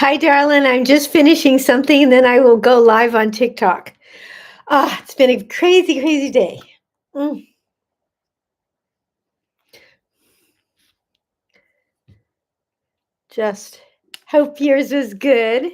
Hi, darling. I'm just finishing something and then I will go live on TikTok. It's been a crazy, crazy day. Mm, just hope yours was good.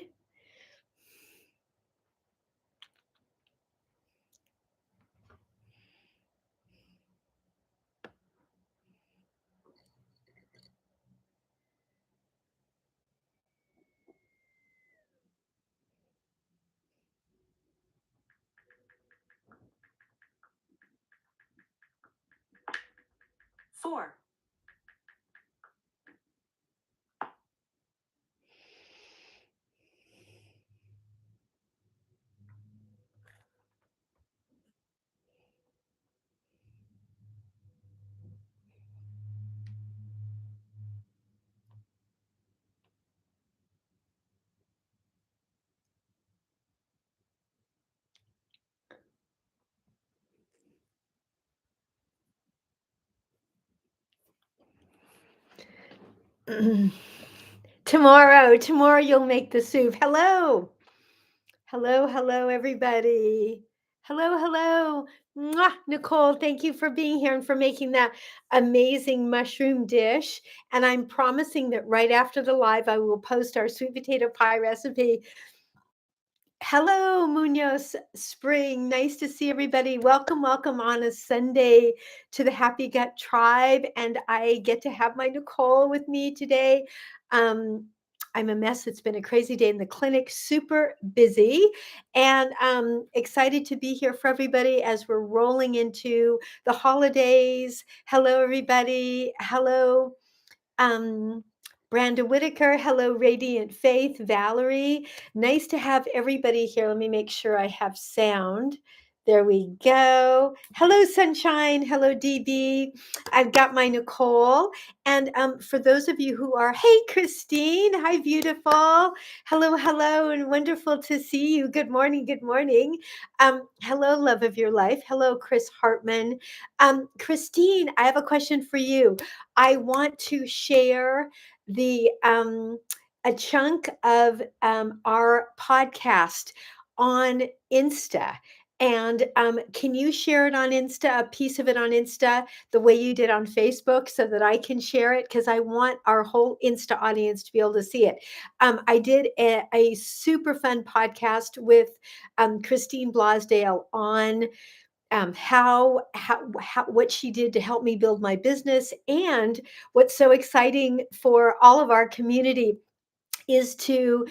Four. Mm. Tomorrow you'll make the soup. Hello. Hello, everybody. Hello. Mwah, Nicole, thank you for being here and for making that amazing mushroom dish. And I'm promising that right after the live, I will post our sweet potato pie recipe. Hello, Munoz Spring. Nice to see everybody. Welcome on a Sunday to the Happy Gut Tribe. And I get to have my Nicole with me today. Um, I'm a mess. It's been a crazy day in the clinic, super busy, and excited to be here for everybody as we're rolling into the holidays. Hello, everybody. Hello. Um, Branda Whitaker, hello, Radiant Faith, Valerie. Nice to have everybody here. Let me make sure I have sound. There we go. Hello, Sunshine. Hello, DB. I've got my Nicole. And for those of you who are, hey, Christine. Hi, beautiful. Hello, and wonderful to see you. Good morning. Hello, love of your life. Hello, Chris Hartman. Christine, I have a question for you. I want to share the a chunk of our podcast on Insta. And can you share it on Insta, a piece of it on Insta, the way you did on Facebook, so that I can share it? Because I want our whole Insta audience to be able to see it. I did a super fun podcast with Christine Blosdale on how what she did to help me build my business. And what's so exciting for all of our community is to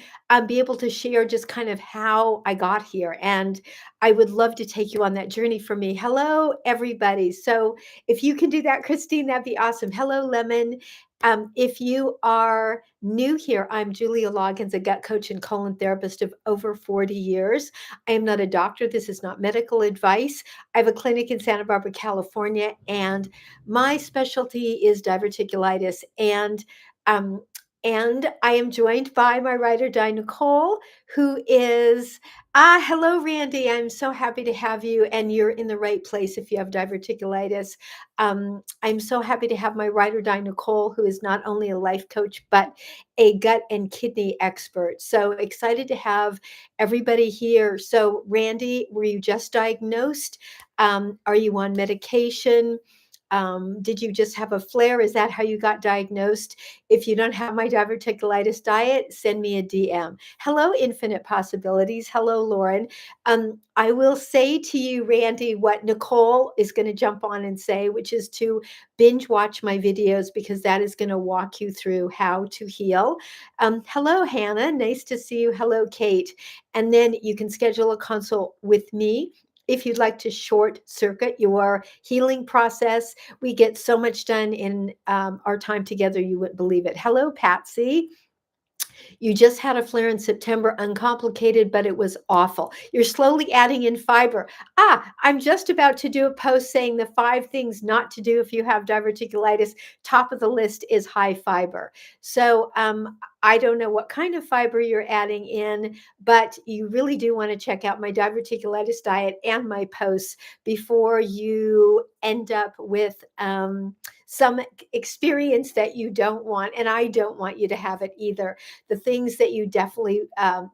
be able to share just kind of how I got here. And I would love to take you on that journey for me. Hello, everybody. So if you can do that, Christine, that'd be awesome. Hello, Lemon. If you are new here, I'm Julia Loggins, a gut coach and colon therapist of over 40 years. I am not a doctor. This is not medical advice. I have a clinic in Santa Barbara, California, and my specialty is diverticulitis. Um, And I am joined by my ride or die, Nicole, who is, hello, Randy. I'm so happy to have you. And you're in the right place if you have diverticulitis. I'm so happy to have my ride or die, Nicole, who is not only a life coach, but a gut and kidney expert. So excited to have everybody here. So, Randy, were you just diagnosed? Are you on medication? Did you just have a flare? Is that how you got diagnosed? If you don't have my diverticulitis diet, send me a DM. Hello, Infinite Possibilities. Hello, Lauren. I will say to you, Randy, what Nicole is going to jump on and say, which is to binge watch my videos because that is going to walk you through how to heal. Hello, Hannah. Nice to see you. Hello, Kate. And then you can schedule a consult with me if you'd like to short circuit your healing process. We get so much done in our time together, you wouldn't believe it. Hello, Patsy. You just had a flare in September, uncomplicated, but it was awful. You're slowly adding in fiber. I'm just about to do a post saying the 5 things not to do if you have diverticulitis. Top of the list is high fiber. So I don't know what kind of fiber you're adding in, but you really do want to check out my diverticulitis diet and my posts before you end up with some experience that you don't want. And I don't want you to have it either. The things that you definitely,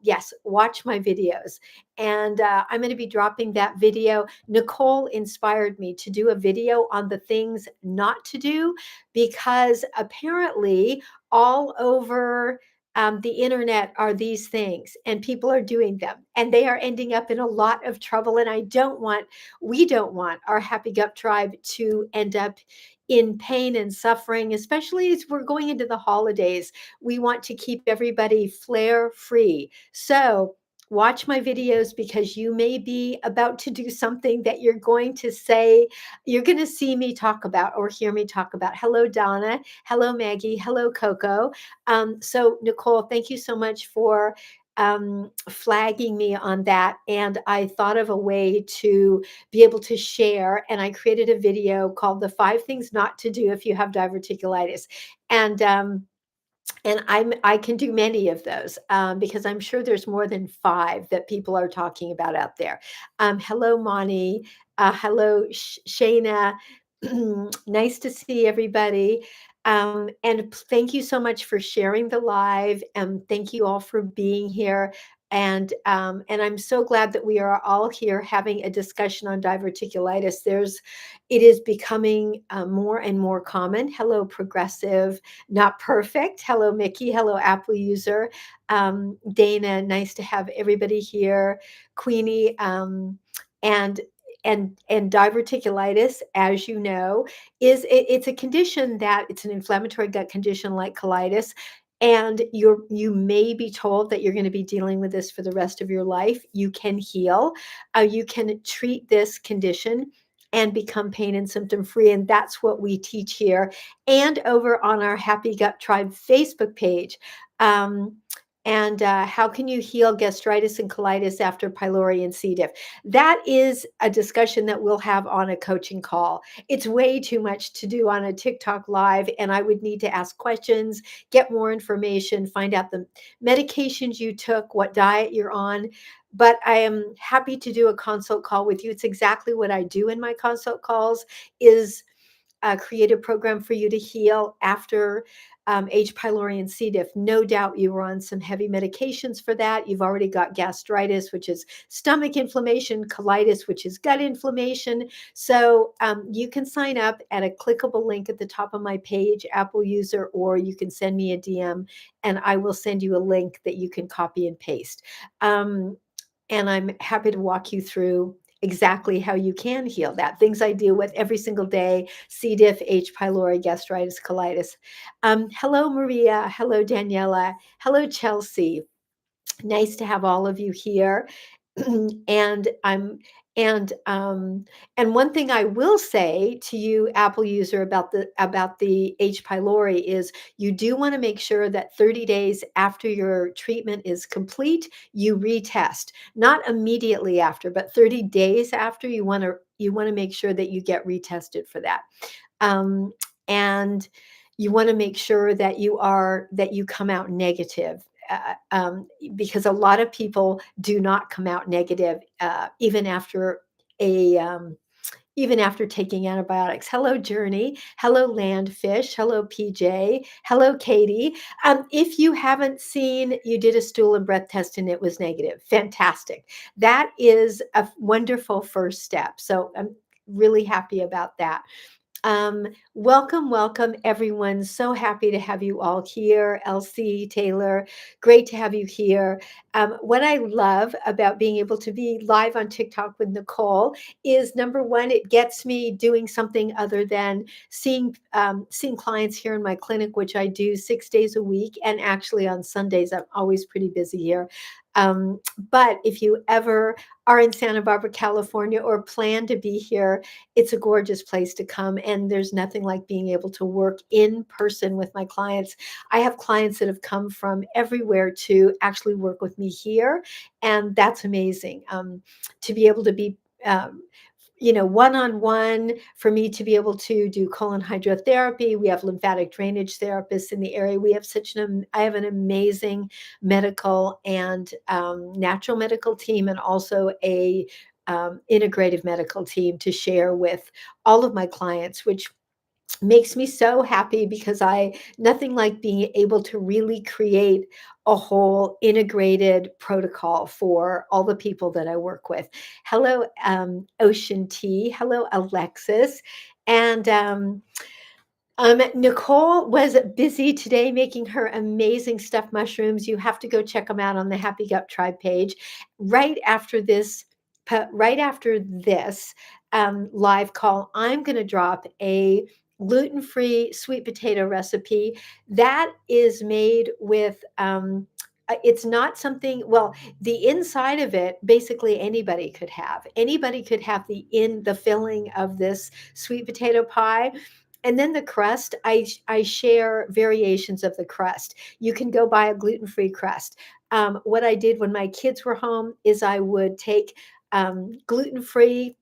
yes, watch my videos. And I'm going to be dropping that video. Nicole inspired me to do a video on the things not to do because apparently all over the internet are these things and people are doing them and they are ending up in a lot of trouble. And we don't want our Happy Gut tribe to end up in pain and suffering, especially as we're going into the holidays. We want to keep everybody flare free. So watch my videos because you may be about to do something that you're going to see me talk about or hear me talk about. Hello, Donna. Hello, Maggie. Hello, Coco. So, Nicole, thank you so much for flagging me on that. And I thought of a way to be able to share. And I created a video called The 5 Things Not to Do If You Have Diverticulitis. And I can do many of those because I'm sure there's more than 5 that people are talking about out there. Hello, Moni. Hello, Shayna. Nice to see everybody. And thank you so much for sharing the live. And thank you all for being here. And I'm so glad that we are all here having a discussion on diverticulitis. It is becoming more and more common. Hello, Progressive. Not perfect. Hello, Mickey. Hello, Apple user. Dana, nice to have everybody here. Queenie, and diverticulitis, as you know, it's a condition that it's an inflammatory gut condition like colitis. And you may be told that you're going to be dealing with this for the rest of your life. You can heal. You can treat this condition and become pain and symptom free. And that's what we teach here and over on our Happy Gut Tribe Facebook page. And how can you heal gastritis and colitis after pylori and C. diff? That is a discussion that we'll have on a coaching call. It's way too much to do on a TikTok live, and I would need to ask questions, get more information, find out the medications you took, what diet you're on. But I am happy to do a consult call with you. It's exactly what I do in my consult calls is create a program for you to heal after H. pylori and C. diff. No doubt you were on some heavy medications for that. You've already got gastritis, which is stomach inflammation, colitis, which is gut inflammation. So you can sign up at a clickable link at the top of my page, Apple user, or you can send me a DM and I will send you a link that you can copy and paste. And I'm happy to walk you through exactly how you can heal that. Things I deal with every single day: C. diff, H. pylori, gastritis, colitis. Hello, Maria. Hello, Daniela. Hello, Chelsea. Nice to have all of you here. and I'm and and one thing I will say to you, Apple user, about the H. pylori is you do want to make sure that 30 days after your treatment is complete, you retest. Not immediately after, but 30 days after, you want to make sure that you get retested for that. And you want to make sure that you come out negative. Because a lot of people do not come out negative, a even after taking antibiotics. Hello, Journey. Hello, Landfish. Hello, PJ. Hello, Katie. If you haven't seen, you did a stool and breath test and it was negative. Fantastic. That is a wonderful first step. So I'm really happy about that. Welcome, welcome, everyone. So happy to have you all here. Elsie, Taylor, great to have you here. What I love about being able to be live on TikTok with Nicole is, number one, it gets me doing something other than seeing clients here in my clinic, which I do 6 days a week. And actually on Sundays, I'm always pretty busy here. But if you ever are in Santa Barbara, California, or plan to be here, it's a gorgeous place to come. And there's nothing like being able to work in person with my clients. I have clients that have come from everywhere to actually work with me here. And that's amazing, to be able to be, one-on-one, for me to be able to do colon hydrotherapy. We have lymphatic drainage therapists in the area. I have an amazing medical and natural medical team, and also a integrative medical team to share with all of my clients, which makes me so happy, because nothing like being able to really create a whole integrated protocol for all the people that I work with. Hello, Ocean Tea. Hello, Alexis. And Nicole was busy today making her amazing stuffed mushrooms. You have to go check them out on the Happy Gut Tribe page. Right after this, right after this live call, I'm going to drop a gluten-free sweet potato recipe that is made with. It's not something, well, the inside of it, basically anybody could have. Anybody could have the filling of this sweet potato pie. And then the crust, I share variations of the crust. You can go buy a gluten-free crust. What I did when my kids were home is I would take gluten-free,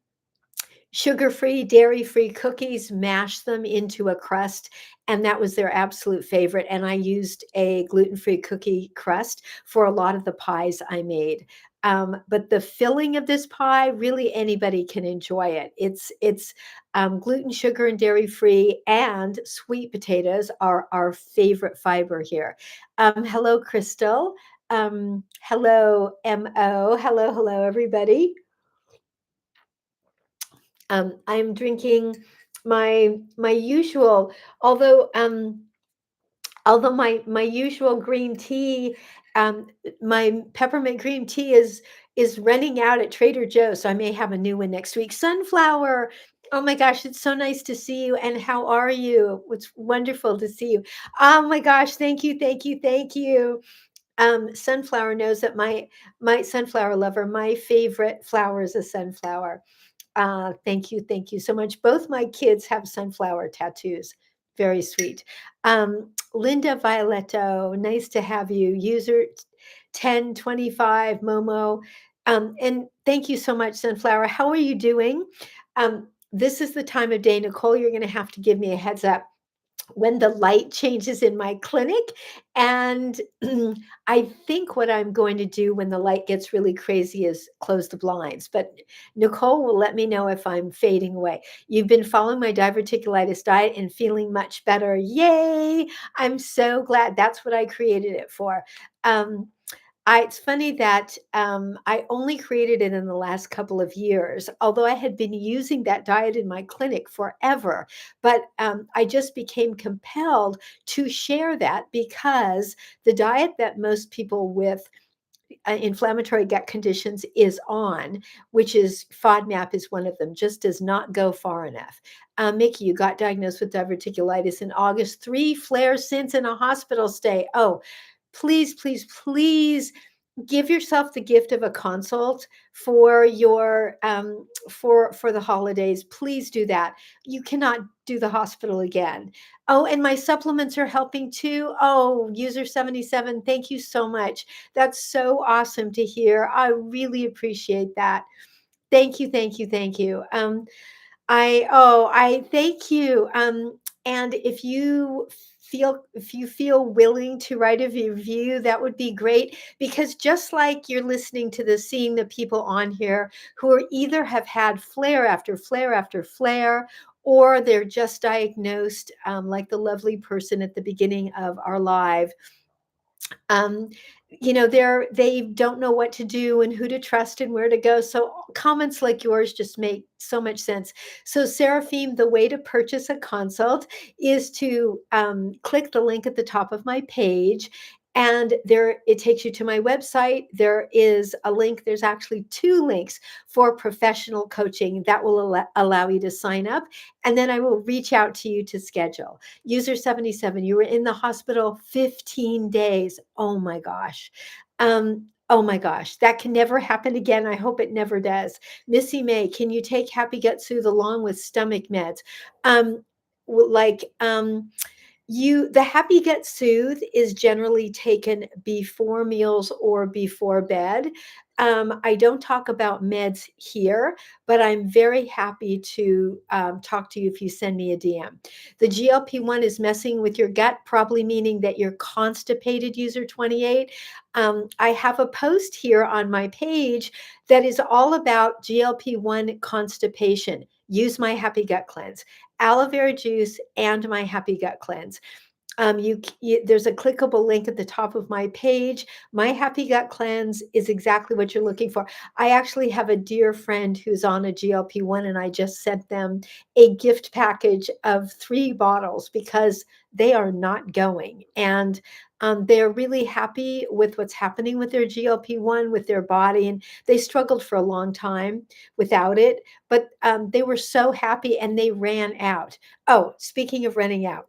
sugar-free, dairy-free cookies, mash them into a crust, and that was their absolute favorite. And I used a gluten-free cookie crust for a lot of the pies I made. But the filling of this pie, really anybody can enjoy it. It's gluten, sugar, and dairy-free, and sweet potatoes are our favorite fiber here. Hello, Crystal. Hello, Mo. Hello, hello, everybody. I'm drinking my usual, although my usual green tea, my peppermint green tea is running out at Trader Joe's, so I may have a new one next week. Sunflower, oh my gosh, it's so nice to see you. And how are you? It's wonderful to see you. Oh my gosh, thank you, thank you, thank you. Sunflower knows that my sunflower lover, my favorite flower is a sunflower. Thank you so much. Both my kids have sunflower tattoos. Very sweet. Linda Violetto, nice to have you. User 1025 Momo. And thank you so much, Sunflower. How are you doing? This is the time of day, Nicole, you're going to have to give me a heads up when the light changes in my clinic. And I think what I'm going to do when the light gets really crazy is close the blinds. But Nicole will let me know if I'm fading away. You've been following my diverticulitis diet and feeling much better. Yay! I'm so glad. That's what I created it for. It's funny that I only created it in the last couple of years, although I had been using that diet in my clinic forever. But I just became compelled to share that, because the diet that most people with inflammatory gut conditions is on, which is FODMAP, is one of them, just does not go far enough. Mickey, you got diagnosed with diverticulitis in August, 3 flares since, in a hospital stay. Oh, please, please, please give yourself the gift of a consult for your for the holidays. Please do that. You cannot do the hospital again. Oh, and my supplements are helping too. Oh, user 77, thank you so much. That's so awesome to hear. I really appreciate that. Thank you, thank you, thank you. I thank you. And if you feel willing to write a review, that would be great, because just like you're listening to this, seeing the people on here who are either have had flare after flare after flare, or they're just diagnosed, like the lovely person at the beginning of our live. um, they don't know what to do and who to trust and where to go. So comments like yours just make so much sense. So Seraphim, the way to purchase a consult is to click the link at the top of my page, and there it takes you to my website. There is a link. There's actually two links for professional coaching that will allow you to sign up, and then I will reach out to you to schedule. User 77, you were in the hospital 15 days. Oh my gosh. Oh my gosh, that can never happen again. I hope it never does. Missy May, can you take Happy Gut Soothe along with stomach meds? Um, like, the Happy Gut Soothe is generally taken before meals or before bed. I don't talk about meds here, but I'm very happy to talk to you if you send me a DM. The GLP-1 is messing with your gut, probably meaning that you're constipated, user 28. I have a post here on my page that is all about GLP-1 constipation. Use my Happy Gut Cleanse, aloe vera juice, and my Happy Gut Cleanse. There's a clickable link at the top of my page. My Happy Gut Cleanse is exactly what you're looking for. I actually have a dear friend who's on a GLP-1, and I just sent them a gift package of 3 bottles because they are not going. And they're really happy with what's happening with their GLP-1, with their body. And they struggled for a long time without it, but they were so happy and they ran out. Oh, speaking of running out,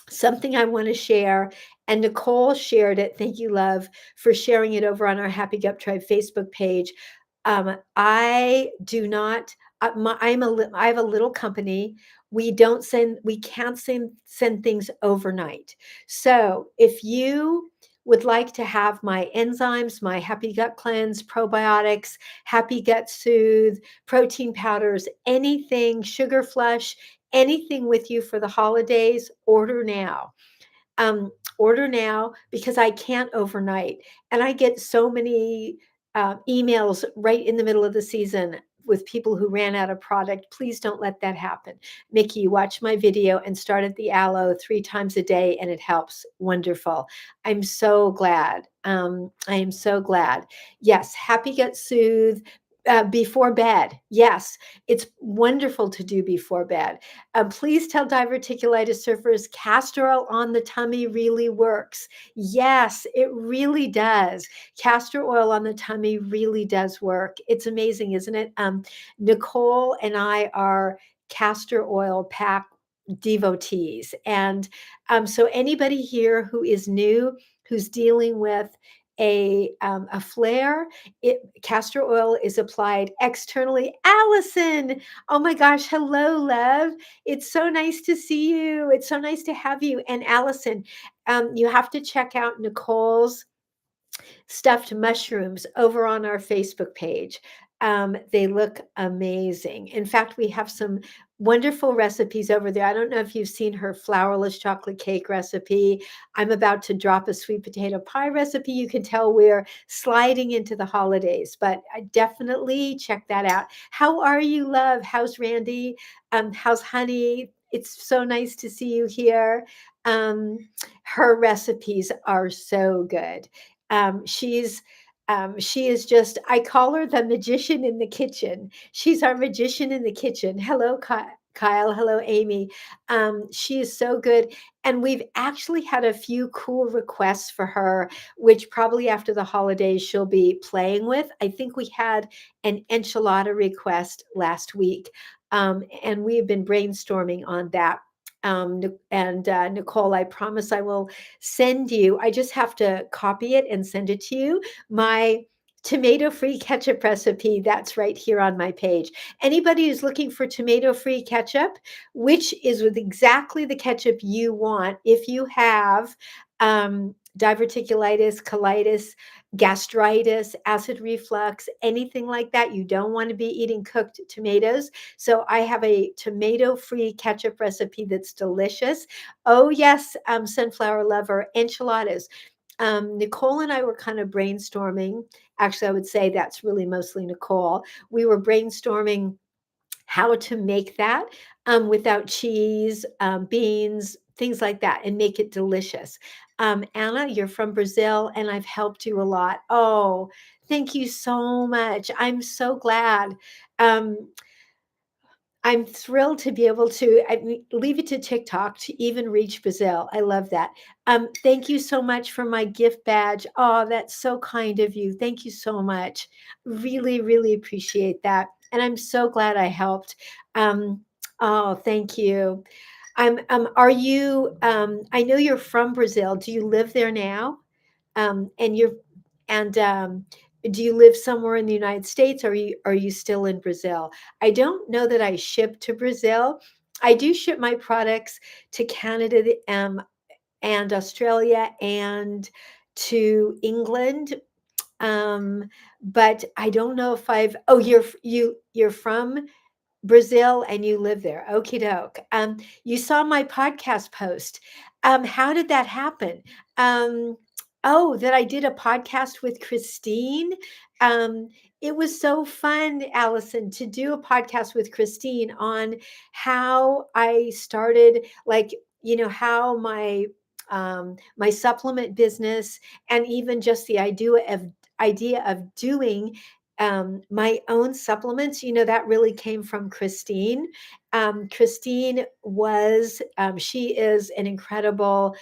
something I want to share, and Nicole shared it. Thank you, love, for sharing it over on our Happy Gut Tribe Facebook page. I do not. I have a little company. We can't send things overnight. So if you would like to have my enzymes, my Happy Gut Cleanse, probiotics, Happy Gut Soothe, protein powders, anything, Sugar Flush, anything with you for the holidays, order now. Order now, because I can't overnight. And I get so many emails right in the middle of the season with people who ran out of product. Please don't let that happen. Mickey, watch my video and start at the aloe 3 times a day, and it helps. Wonderful. I'm so glad. I am so glad. Yes, Happy Gut Soothe. Before bed. Yes, it's wonderful to do before bed. Please tell diverticulitis surfers castor oil on the tummy really works. Yes, it really does. Castor oil on the tummy really does work. It's amazing, isn't it? Nicole and I are castor oil pack devotees. And so anybody here who is new, who's dealing with a flare, castor oil is applied externally. Allison, oh my gosh, hello, love. It's so nice to see you. It's so nice to have you. And Allison, you have to check out Nicole's stuffed mushrooms over on our Facebook page. They look amazing. In fact, we have some wonderful recipes over there. I don't know if you've seen her flourless chocolate cake recipe. I'm about to drop a sweet potato pie recipe. You can tell we're sliding into the holidays, but I definitely check that out. How are you, love? How's Randy? How's Honey? It's so nice to see you here. Um, her recipes are so good. She's she is just, I call her the magician in the kitchen. She's our magician in the kitchen. Hello, Kyle. Hello, Amy. She is so good. And we've actually had a few cool requests for her, which probably after the holidays she'll be playing with. I think we had an enchilada request last week, and we've been brainstorming on that. Nicole, I promise I will send you, I just have to copy it and send it to you, my tomato-free ketchup recipe. That's right here on my page. Anybody who's looking for tomato-free ketchup, which is with exactly the ketchup you want, if you have diverticulitis, colitis, gastritis, acid reflux, anything like that, you don't want to be eating cooked tomatoes. So I have a tomato-free ketchup recipe that's delicious. Oh yes, sunflower lover, enchiladas. Nicole and I were kind of brainstorming. Actually, I would say that's really mostly Nicole. We were brainstorming how to make that without cheese, beans, things like that, and make it delicious. Anna, you're from Brazil, and I've helped you a lot. Oh, thank you so much. I'm so glad. Um, I'm thrilled to be able to leave it to TikTok to even reach Brazil. I love that. Thank you so much for my gift badge. Oh, that's so kind of you. Thank you so much. Really, really appreciate that. And I'm so glad I helped. Um, oh, thank you. Are you, I know you're from Brazil. Do you live there now? And you're, and do you live somewhere in the United States? Or are you still in Brazil? I don't know that I ship to Brazil. I do ship my products to Canada, and Australia and to England. Um, but I don't know if I've. Oh, you're from Brazil and you live there. Okie doke. You saw my podcast post. How did that happen? Um, oh, that I did a podcast with Christine. Um, it was so fun, Allison, to do a podcast with Christine on how I started, like, how my supplement business, and even just the idea of doing my own supplements, that really came from Christine. Christine she is an incredible,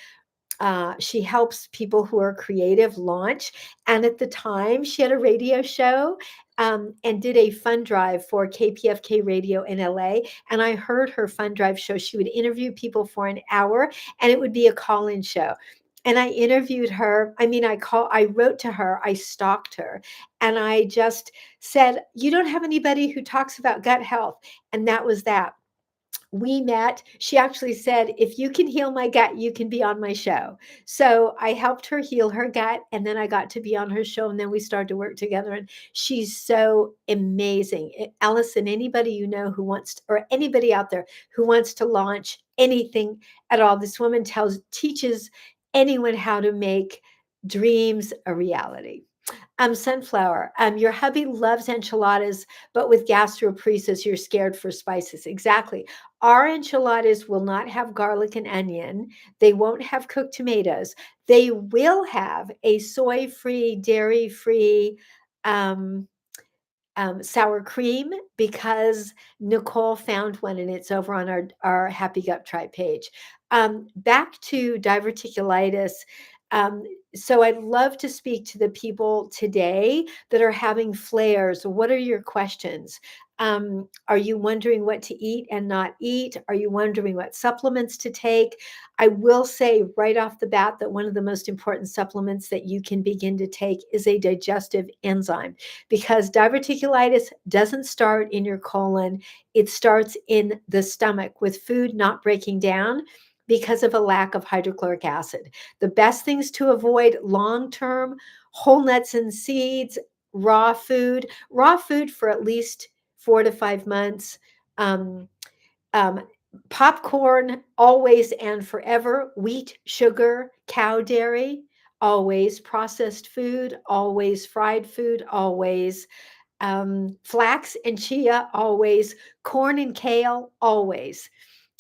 she helps people who are creative launch. And at the time, she had a radio show and did a fund drive for KPFK Radio in LA. And I heard her fund drive show. She would interview people for an hour, and it would be a call-in show. And I interviewed her. I mean, I wrote to her, I stalked her, and I just said, "You don't have anybody who talks about gut health." And that was that. We met. She actually said, "If you can heal my gut, you can be on my show." So I helped her heal her gut, and then I got to be on her show, and then we started to work together. And she's so amazing. Allison, anybody who wants to, or anybody out there who wants to launch anything at all, this woman teaches anyone how to make dreams a reality. Sunflower. Your hubby loves enchiladas, but with gastroparesis, you're scared for spices. Exactly. Our enchiladas will not have garlic and onion. They won't have cooked tomatoes. They will have a soy-free, dairy-free, um, sour cream, because Nicole found one, and it's over on our Happy Gut Tribe page. Back to diverticulitis. Um, so I'd love to speak to the people today that are having flares. What are your questions? Are you wondering what to eat and not eat? Are you wondering what supplements to take? I will say right off the bat that one of the most important supplements that you can begin to take is a digestive enzyme, because diverticulitis doesn't start in your colon. It starts in the stomach with food not breaking down because of a lack of hydrochloric acid. The best things to avoid long term: whole nuts and seeds, raw food for at least 4 to 5 months. Um, um, Popcorn, always and forever. Wheat, sugar, cow dairy, always. Processed food, always. Fried food, always. Flax and chia, always. Corn and kale, always.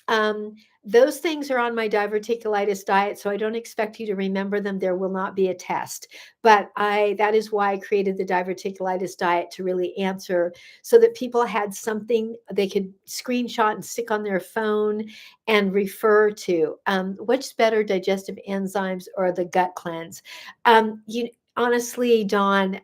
Um, those things are on my diverticulitis diet, so I don't expect you to remember them. There will not be a test, but that is why I created the diverticulitis diet, to really answer, so that people had something they could screenshot and stick on their phone and refer to. What's better, digestive enzymes or the gut cleanse? You honestly, Dawn,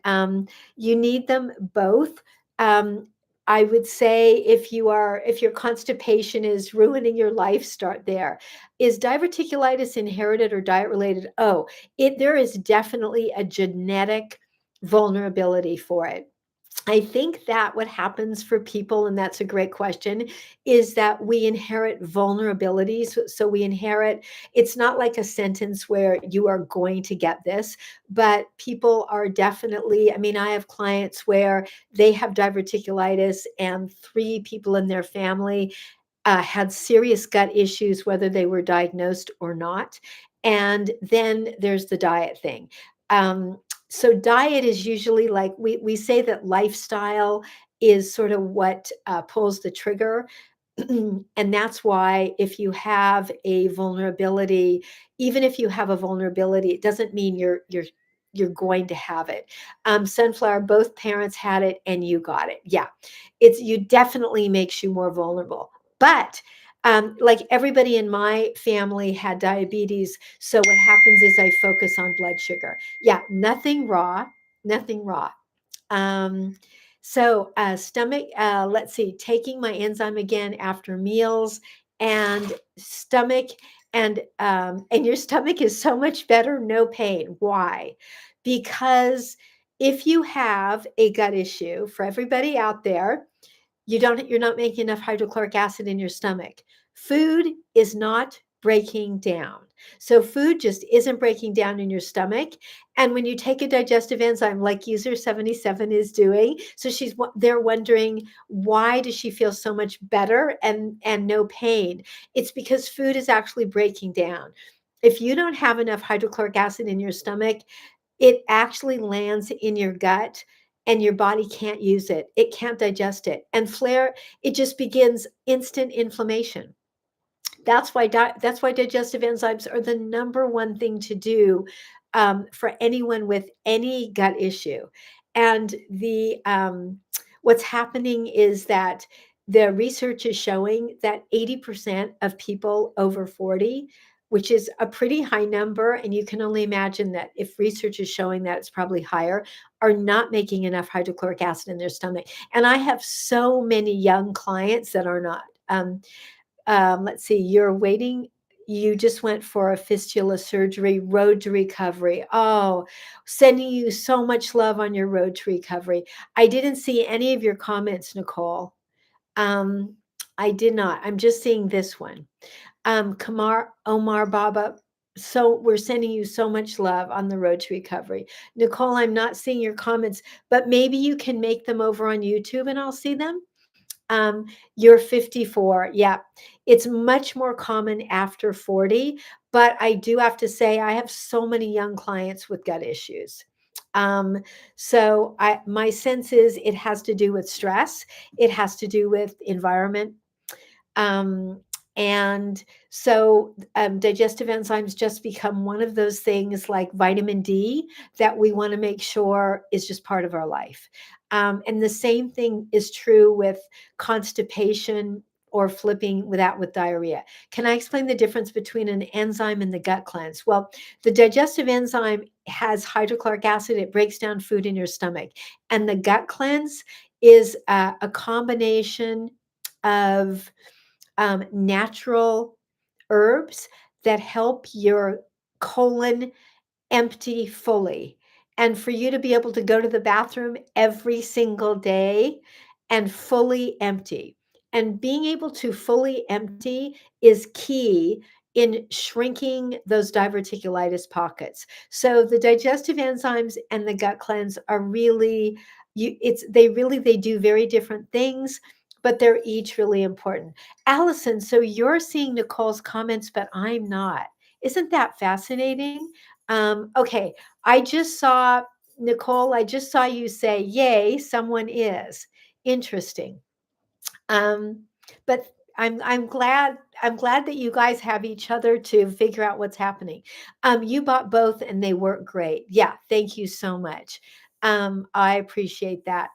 you need them both. Um, I would say, if your constipation is ruining your life, start there. Is diverticulitis inherited or diet related? There is definitely a genetic vulnerability for it. I think that what happens for people, and that's a great question, is that we inherit vulnerabilities. So we inherit, it's not like a sentence where you are going to get this, but people are definitely, I mean, I have clients where they have diverticulitis and three people in their family had serious gut issues, whether they were diagnosed or not. And then there's the diet thing. Um, so diet is usually like we say that lifestyle is sort of what pulls the trigger. And that's why if you have a vulnerability, even if you have a vulnerability, it doesn't mean you're going to have it. Sunflower, both parents had it and you got it. Yeah, it's you definitely makes you more vulnerable. But like everybody in my family had diabetes, so what happens is I focus on blood sugar. Yeah, nothing raw, nothing raw. Um, stomach, let's see, taking my enzyme again after meals and stomach, and your stomach is so much better, no pain. Why? Because if you have a gut issue, for everybody out there, you're not making enough hydrochloric acid in your stomach. Food is not breaking down. So food just isn't breaking down in your stomach. And when you take a digestive enzyme like user 77 is doing, so they're wondering, why does she feel so much better and no pain? It's because food is actually breaking down. If you don't have enough hydrochloric acid in your stomach, it actually lands in your gut and your body can't use it. It can't digest it. And flare, it just begins instant inflammation. That's why digestive enzymes are the number one thing to do for anyone with any gut issue. And the what's happening is that the research is showing that 80% of people over 40, which is a pretty high number, and you can only imagine that if research is showing that it's probably higher, are not making enough hydrochloric acid in their stomach. And I have so many young clients that are not. Let's see, you're waiting. You just went for a fistula surgery, road to recovery. Oh, sending you so much love on your road to recovery. I didn't see any of your comments, Nicole. Um, I did not. I'm just seeing this one. Kamar Omar Baba. So we're sending you so much love on the road to recovery. Nicole, I'm not seeing your comments, but maybe you can make them over on YouTube and I'll see them. You're 54. Yeah, it's much more common after 40, but I do have to say I have so many young clients with gut issues. Um, my sense is it has to do with stress. It has to do with environment. Um, Digestive enzymes just become one of those things like vitamin D that we want to make sure is just part of our life. And the same thing is true with constipation or flipping with diarrhea. Can I explain the difference between an enzyme and the gut cleanse? Well, the digestive enzyme has hydrochloric acid, it breaks down food in your stomach. And the gut cleanse is a combination of natural herbs that help your colon empty fully. And for you to be able to go to the bathroom every single day and fully empty. And being able to fully empty is key in shrinking those diverticulitis pockets. So the digestive enzymes and the gut cleanse are really they do very different things, but they're each really important. Allison, so you're seeing Nicole's comments, but I'm not. Isn't that fascinating? Okay, I just saw Nicole, I just saw you say, "Yay, someone is." Interesting. Um, but I'm glad that you guys have each other to figure out what's happening. You bought both and they work great. Yeah, thank you so much. I appreciate that.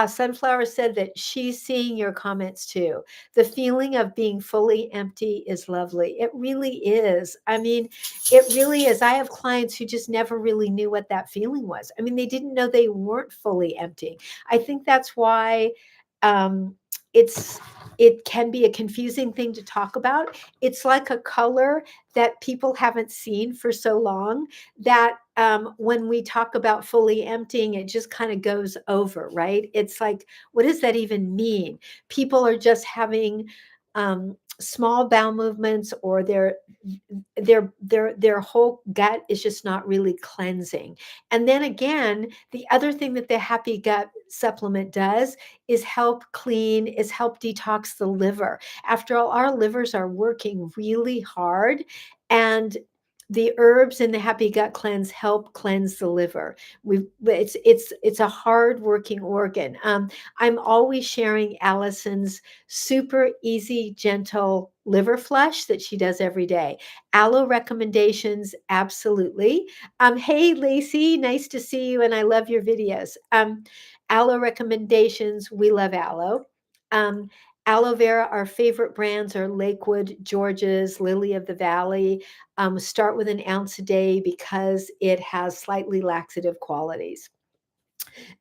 Sunflower said that she's seeing your comments too. The feeling of being fully empty is lovely. It really is. I mean, it really is. I have clients who just never really knew what that feeling was. I mean, they didn't know they weren't fully empty. I think that's why it's it can be a confusing thing to talk about. It's like a color that people haven't seen for so long that when we talk about fully emptying, it just kind of goes over, right? It's like, what does that even mean? People are just having small bowel movements, or their whole gut is just not really cleansing. And then again, the other thing that the Happy Gut supplement does is help detox the liver. After all, our livers are working really hard, and the herbs in the Happy Gut Cleanse help cleanse the liver. It's a hard working organ. I'm always sharing Allison's super easy, gentle liver flush that she does every day. Aloe recommendations, absolutely. Hey, Lacey, nice to see you, and I love your videos. Aloe recommendations, we love aloe. Um, Aloe vera, our favorite brands are Lakewood, George's, Lily of the Valley. Start with an ounce a day because it has slightly laxative qualities.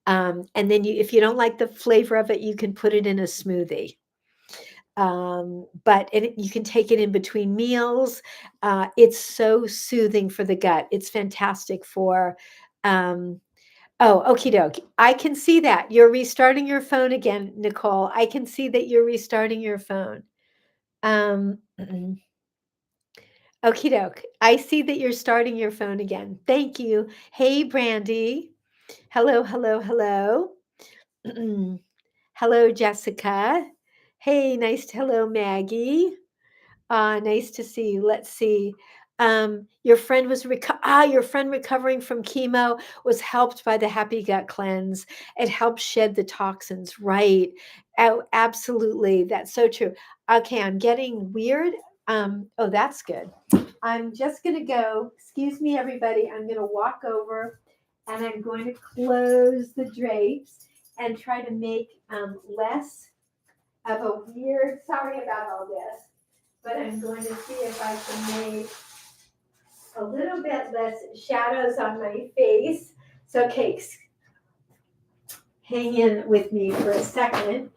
And then if you don't like the flavor of it, you can put it in a smoothie. But you can take it in between meals. It's so soothing for the gut. It's fantastic for, oh, okie doke. I can see that. You're restarting your phone again, Nicole. I can see that you're restarting your phone. Okie doke. I see that you're starting your phone again. Thank you. Hey, Brandy. Hello, hello, hello. Hello, Jessica. Hey, hello, Maggie. Nice to see you. Let's see. Your friend your friend recovering from chemo was helped by the Happy Gut Cleanse. It helps shed the toxins, right? Oh, absolutely. That's so true. Okay, I'm getting weird. Oh, that's good. I'm just gonna go. Excuse me, everybody. I'm gonna walk over and I'm going to close the drapes and try to make less of a weird. Sorry about all this, but I'm going to see if I can make a little bit less shadows on my face. So, okay, hang in with me for a second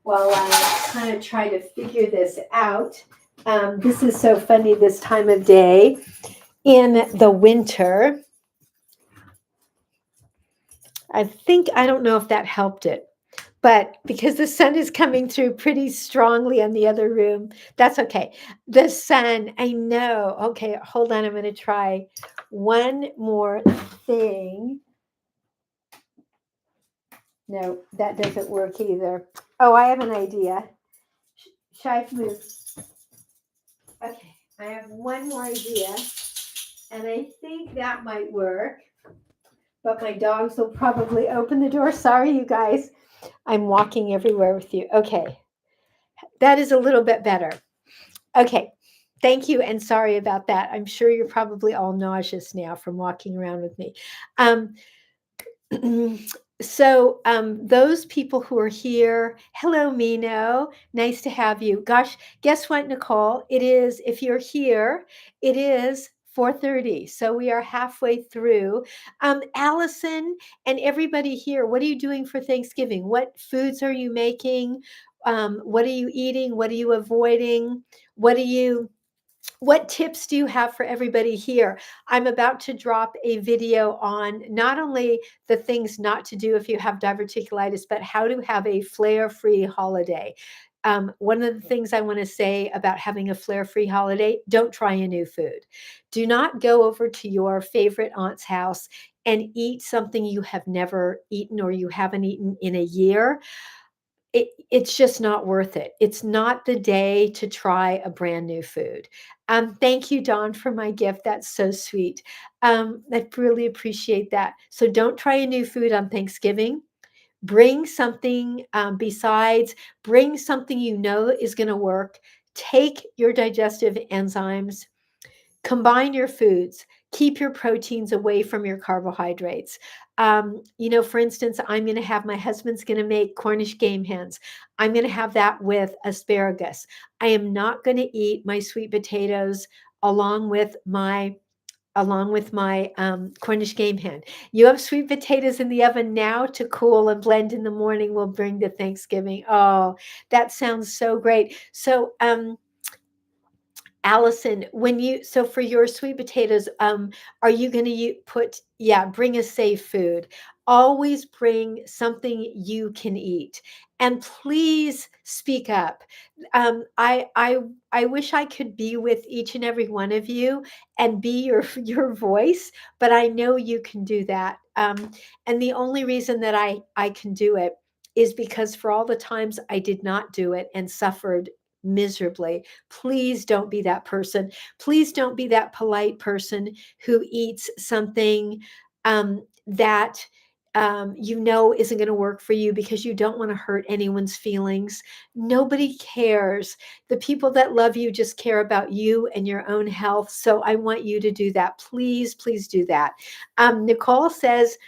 while I kind of try to figure this out. This is so funny this time of day in the winter. I don't know if that helped it. But because the sun is coming through pretty strongly in the other room, that's okay. The sun, I know. Okay, hold on. I'm going to try one more thing. No, that doesn't work either. Oh, I have an idea. Should I move? Okay, I have one more idea, and I think that might work. But my dogs will probably open the door. Sorry, you guys. I'm walking everywhere with you. Okay, that is a little bit better. Okay. Thank you, and sorry about that. I'm sure you're probably all nauseous now from walking around with me. Um, those people who are here, hello, Mino. Nice to have you. Gosh, guess what, Nicole? It is, if you're here, it is 4:30. So we are halfway through. Allison and everybody here, what are you doing for Thanksgiving? What foods are you making? What are you eating? What are you avoiding? What tips do you have for everybody here? I'm about to drop a video on not only the things not to do if you have diverticulitis, but how to have a flare-free holiday. One of the things I want to say about having a flare-free holiday, don't try a new food. Do not go over to your favorite aunt's house and eat something you have never eaten or you haven't eaten in a year. It's just not worth it. It's not the day to try a brand new food. Thank you, Dawn, for my gift. That's so sweet. I really appreciate that. So don't try a new food on Thanksgiving. Bring something bring something you know is going to work. Take your digestive enzymes, combine your foods, keep your proteins away from your carbohydrates. For instance, my husband's going to make Cornish game hens. I'm going to have that with asparagus. I am not going to eat my sweet potatoes along with my along with my Cornish game hen. You have sweet potatoes in the oven now to cool and blend in the morning. We'll bring to Thanksgiving. Oh, that sounds so great. So, Allison, when you so for your sweet potatoes, are you going to put yeah, bring a safe food. Always bring something you can eat. And please speak up. I wish I could be with each and every one of you and be your your voice, but I know you can do that. And the only reason that I can do it is because for all the times I did not do it and suffered miserably. Please don't be that person. Please don't be that polite person who eats something that you know isn't going to work for you because you don't want to hurt anyone's feelings. Nobody cares. The people that love you just care about you and your own health. So I want you to do that. Please, please do that. Nicole says,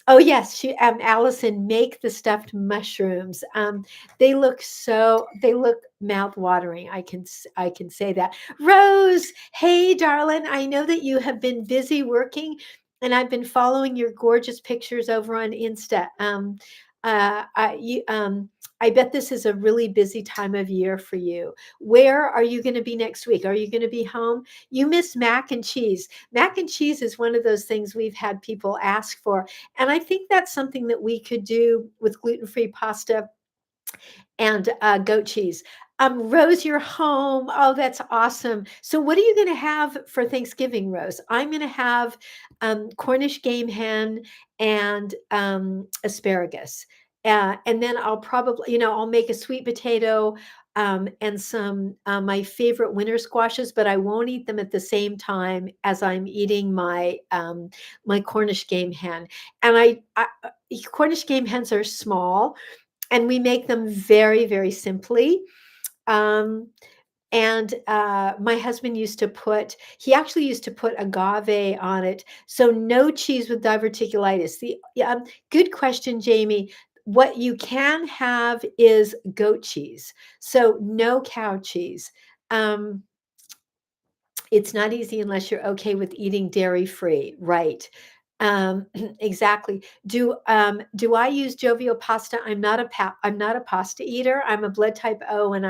oh yes, Allison, make the stuffed mushrooms. They look mouth-watering. I can say that. Rose, hey darling, I know that you have been busy working and I've been following your gorgeous pictures over on Insta. I bet this is a really busy time of year for you. Where are you going to be next week? Are you going to be home? You miss mac and cheese. Mac and cheese is one of those things we've had people ask for. And I think that's something that we could do with gluten-free pasta and goat cheese. Rose, you're home. Oh, that's awesome. So, what are you going to have for Thanksgiving, Rose? I'm going to have Cornish game hen and asparagus. And then I'll probably, I'll make a sweet potato and some my favorite winter squashes, but I won't eat them at the same time as I'm eating my Cornish game hen. And Cornish game hens are small, and we make them very, very simply. Um, and my husband he actually used to put agave on it. So no cheese with diverticulitis. Good question, Jamie. What you can have is goat cheese. So no cow cheese. Um, it's not easy unless you're okay with eating dairy free, right? Exactly. Do I use jovial pasta? I'm not a pasta eater. I'm a blood type O, and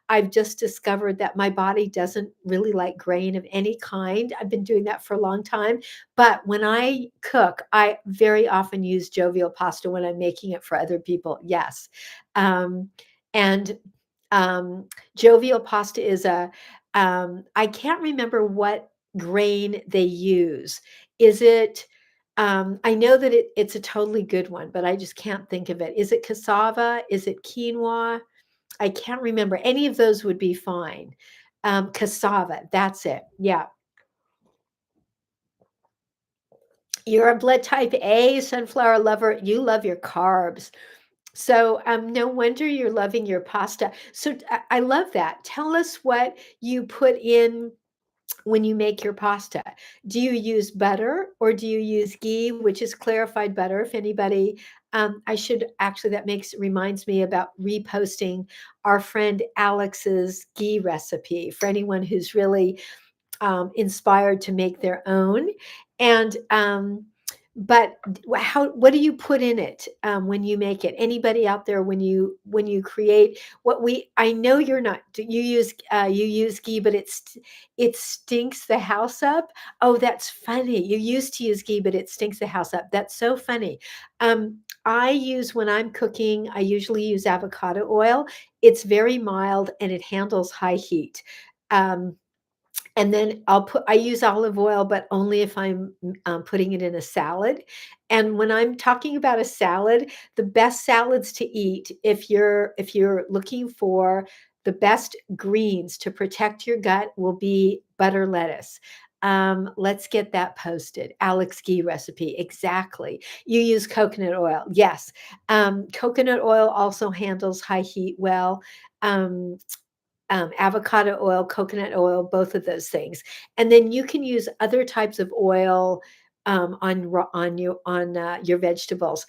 I've just discovered that my body doesn't really like grain of any kind. I've been doing that for a long time, but when I cook, I very often use jovial pasta when I'm making it for other people. Yes. Um, and um, jovial pasta is I can't remember what grain they use. Is it, I know that it's a totally good one, but I just can't think of it. Is it cassava? Is it quinoa? I can't remember. Any of those would be fine. Cassava, that's it. Yeah. You're a blood type A sunflower lover. You love your carbs. So, no wonder you're loving your pasta. So, I love that. Tell us what you put in when you make your pasta. Do you use butter or do you use ghee, which is clarified butter? If anybody, I should actually, that reminds me about reposting our friend Alex's ghee recipe for anyone who's really inspired to make their own. And but what do you put in it when you make it? Anybody out there when you create what we? I know you're not. You use ghee, but it stinks the house up. Oh, that's funny. You used to use ghee, but it stinks the house up. That's so funny. I use when I'm cooking. I usually use avocado oil. It's very mild and it handles high heat. Um, and then I use olive oil, but only if I'm putting it in a salad. And when I'm talking about a salad, the best salads to eat, if you're looking for the best greens to protect your gut, will be butter lettuce. Let's get that posted. Alex Ghee recipe. Exactly. You use coconut oil. Yes. Coconut oil also handles high heat well. Um, avocado oil, coconut oil, both of those things. And then you can use other types of oil on your vegetables.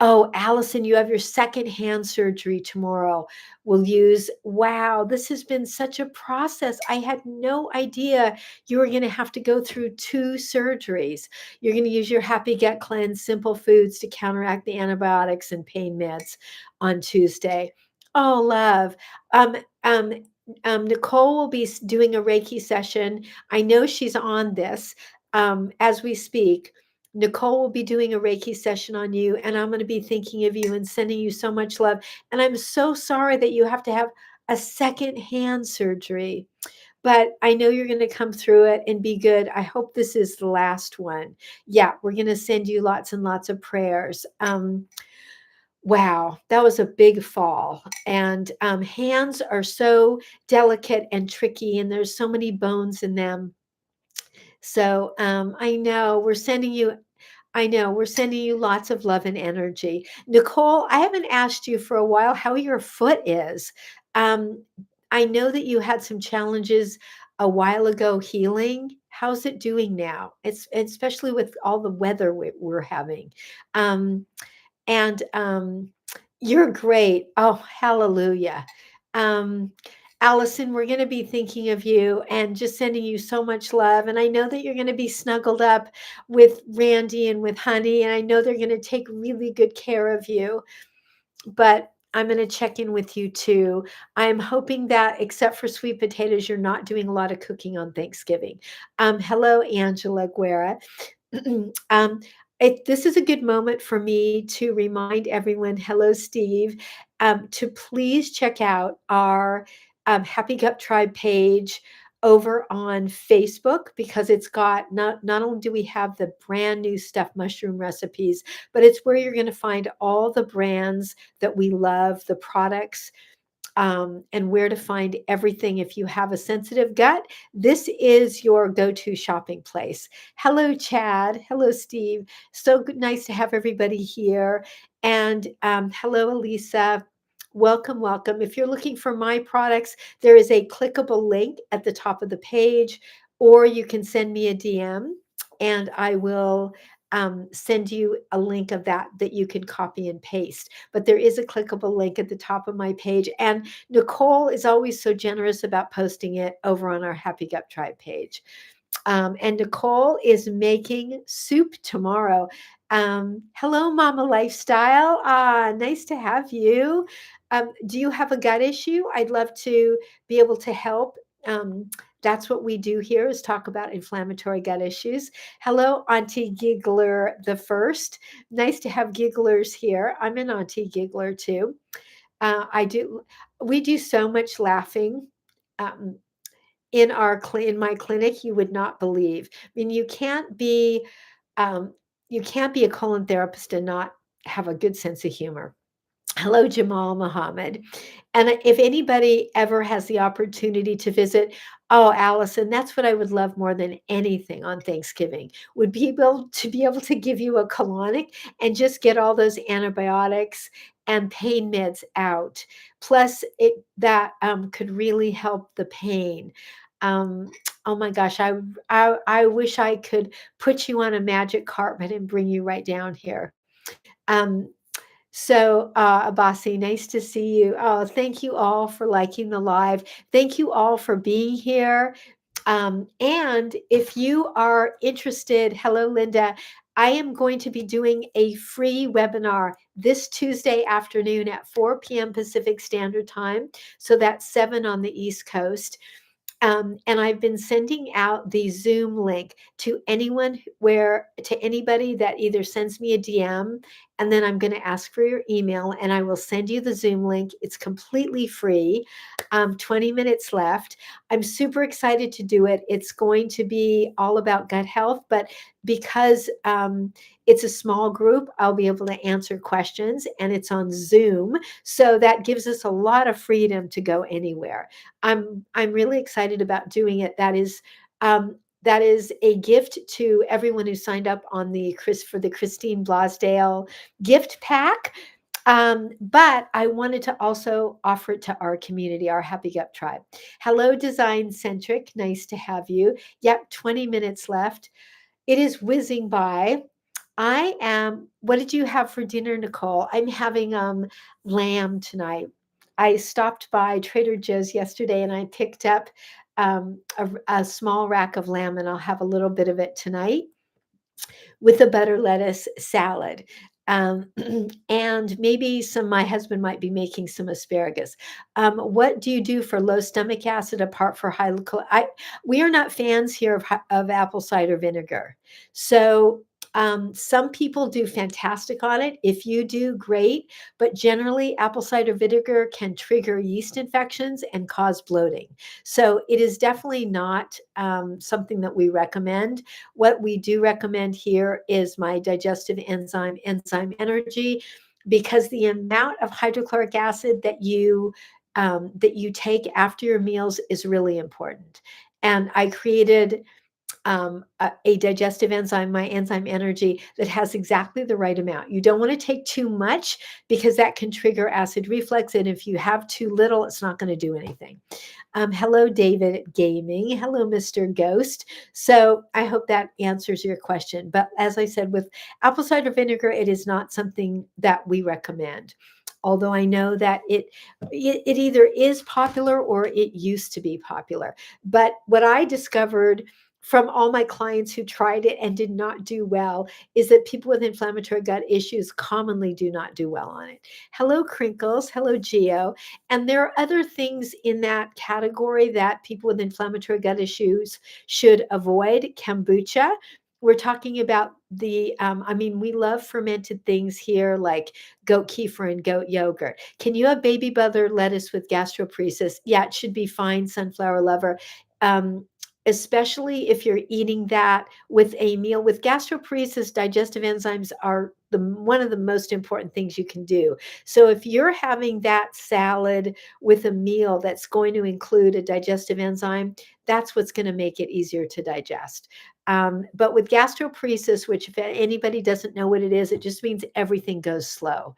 Oh, Allison, you have your second hand surgery tomorrow. We'll use, wow, this has been such a process. I had no idea you were going to have to go through two surgeries. You're going to use your Happy Gut Cleanse, simple foods to counteract the antibiotics and pain meds on Tuesday. Oh, love. Um, um, Nicole will be doing a Reiki session. I know she's on this as we speak. Nicole will be doing a Reiki session on you, and I'm going to be thinking of you and sending you so much love. And I'm so sorry that you have to have a second hand surgery, but I know you're going to come through it and be good. I hope this is the last one. Yeah, we're going to send you lots and lots of prayers. Wow, that was a big fall. And hands are so delicate and tricky, and there's so many bones in them. So I know we're sending you I know we're sending you lots of love and energy. Nicole, I haven't asked you for a while how your foot is. Um, I know that you had some challenges a while ago healing. How's it doing now? It's especially with all the weather we're having. Um, and you're great. Oh, hallelujah. Um, Allison, we're going to be thinking of you and just sending you so much love. And I know that you're going to be snuggled up with Randy and with Honey. And I know they're going to take really good care of you. But I'm going to check in with you too. I'm hoping that, except for sweet potatoes, you're not doing a lot of cooking on Thanksgiving. Hello, Angela Guerra. um, this is a good moment for me to remind everyone, hello, Steve, to please check out our Happy Gut Tribe page over on Facebook, because it's got not only do we have the brand new stuffed mushroom recipes, but it's where you're going to find all the brands that we love, the products, and where to find everything. If you have a sensitive gut, this is your go-to shopping place. Hello, Chad. Hello, Steve. So nice to have everybody here. And hello, Elisa. Welcome, welcome. If you're looking for my products, there is a clickable link at the top of the page, or you can send me a DM and I will send you a link of that you can copy and paste. But there is a clickable link at the top of my page. And Nicole is always so generous about posting it over on our Happy Gut Tribe page. And Nicole is making soup tomorrow. Hello, Mama Lifestyle. Nice to have you. Do you have a gut issue? I'd love to be able to help. That's what we do here, is talk about inflammatory gut issues. Hello, Auntie Giggler the First. Nice to have gigglers here. I'm an Auntie Giggler too. I do. We do so much laughing. Um, in my clinic, you would not believe. I mean, um, you can't be a colon therapist and not have a good sense of humor. Hello, Jamal Muhammad. And if anybody ever has the opportunity to visit, oh, Allison, that's what I would love more than anything on Thanksgiving, would be able to give you a colonic and just get all those antibiotics and pain meds out. Plus, it that could really help the pain. Um, oh my gosh, I wish I could put you on a magic carpet and bring you right down here. Um, Abasi, nice to see you. Oh, thank you all for liking the live. Thank you all for being here. And if you are interested, hello, Linda. I am going to be doing a free webinar this Tuesday afternoon at 4 p.m. Pacific Standard Time. So that's 7 on the East Coast. And I've been sending out the Zoom link to to anybody that either sends me a DM, and then I'm going to ask for your email and I will send you the Zoom link. It's completely free. 20 minutes left. I'm super excited to do it. It's going to be all about gut health, but because it's a small group, I'll be able to answer questions, and it's on Zoom. So that gives us a lot of freedom to go anywhere. I'm really excited about doing it. That is a gift to everyone who signed up on the Christine Blasdale gift pack. But I wanted to also offer it to our community, our Happy Gut Tribe. Hello, Design Centric. Nice to have you. Yep, 20 minutes left. It is whizzing by. what did you have for dinner, Nicole? I'm having lamb tonight. I stopped by Trader Joe's yesterday and I picked up a small rack of lamb, and I'll have a little bit of it tonight with a butter lettuce salad. Um, and maybe my husband might be making some asparagus. What do you do for low stomach acid apart for we are not fans here of apple cider vinegar. So some people do fantastic on it. If you do, great. But generally, apple cider vinegar can trigger yeast infections and cause bloating. So it is definitely not something that we recommend. What we do recommend here is my digestive enzyme energy, because the amount of hydrochloric acid that you take after your meals is really important. And I created a digestive enzyme, my enzyme energy, that has exactly the right amount. You don't want to take too much because that can trigger acid reflux. And if you have too little, it's not going to do anything. Hello, David Gaming. Hello, Mr. Ghost. So I hope that answers your question. But as I said, with apple cider vinegar, it is not something that we recommend. Although I know that it either is popular or it used to be popular. But what I discovered from all my clients who tried it and did not do well is that people with inflammatory gut issues commonly do not do well on it. Hello, Crinkles. Hello, Geo. And there are other things in that category that people with inflammatory gut issues should avoid. Kombucha. We're talking about we love fermented things here like goat kefir and goat yogurt. Can you have baby butter lettuce with gastroparesis? Yeah, it should be fine, sunflower lover. Um, Especially if you're eating that with a meal. With gastroparesis, digestive enzymes are one of the most important things you can do. So if you're having that salad with a meal that's going to include a digestive enzyme, that's what's going to make it easier to digest. But with gastroparesis, which if anybody doesn't know what it is, it just means everything goes slow.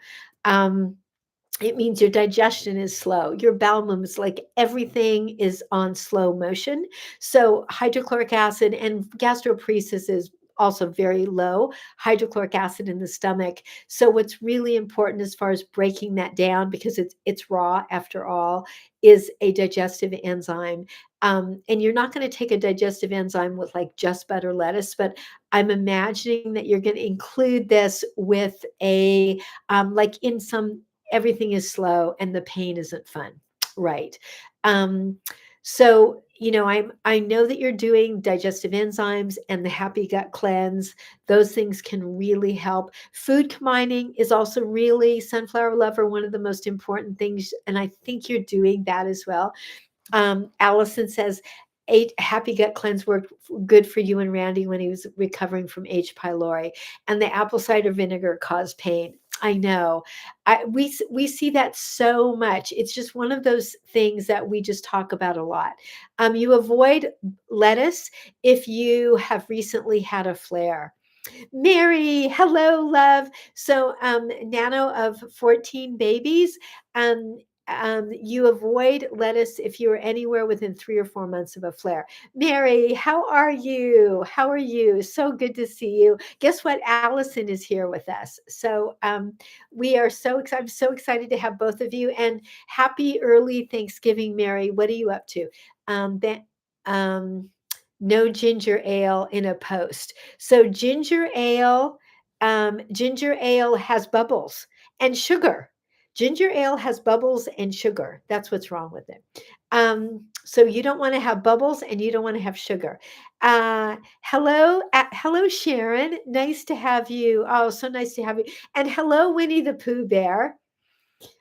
It means your digestion is slow. Your bowel movements, like everything is on slow motion. So hydrochloric acid and gastroparesis is also very low hydrochloric acid in the stomach. So what's really important as far as breaking that down, because it's raw after all, is a digestive enzyme. And you're not going to take a digestive enzyme with like just butter lettuce, but I'm imagining that you're going to include this with like in some everything is slow and the pain isn't fun. Right. Um, so, I know that you're doing digestive enzymes and the happy gut cleanse. Those things can really help. Food combining is also really, sunflower lover, one of the most important things. And I think you're doing that as well. Allison says, Happy Gut Cleanse worked good for you and Randy when he was recovering from H. pylori, and the apple cider vinegar caused pain. I know. We see that so much. It's just one of those things that we just talk about a lot. You avoid lettuce if you have recently had a flare. Mary, hello, love. So, Nano of 14 babies, you avoid lettuce if you are anywhere within 3 or 4 months of a flare. Mary, how are you? How are you? So good to see you. Guess what? Allison is here with us. So, we are so excited. I'm so excited to have both of you. And happy early Thanksgiving, Mary. What are you up to? Um, ben, um, no ginger ale in a post. So ginger ale has bubbles and sugar. Ginger ale has bubbles and sugar. That's what's wrong with it. So you don't want to have bubbles and you don't want to have sugar. Hello, Sharon. Nice to have you. Oh, so nice to have you. And hello, Winnie the Pooh Bear.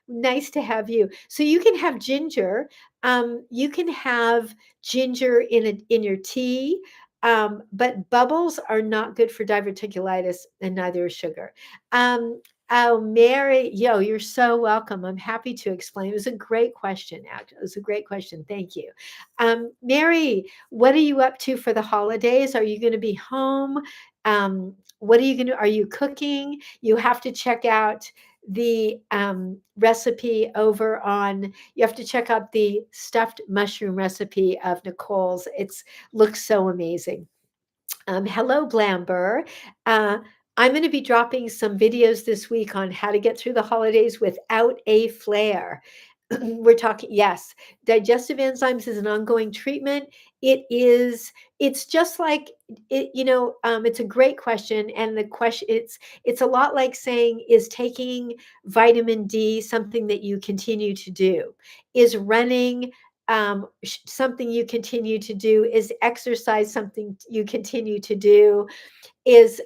Nice to have you. So you can have ginger. You can have ginger in your tea, but bubbles are not good for diverticulitis, and neither is sugar. Oh, Mary, you're so welcome. I'm happy to explain. It was a great question. Actually, it was a great question. Thank you, Mary. What are you up to for the holidays? Are you going to be home? What are you going to? Are you cooking? You have to check out the recipe over on, you have to check out the stuffed mushroom recipe of Nicole's. It's looks so amazing. Hello, Blamber. I'm going to be dropping some videos this week on how to get through the holidays without a flare. We're talking, yes, digestive enzymes is an ongoing treatment. It is, it's just like it, it's a great question. And the question, it's a lot like saying, is taking vitamin D something that you continue to do? Is running something you continue to do? Is exercise something you continue to do? Is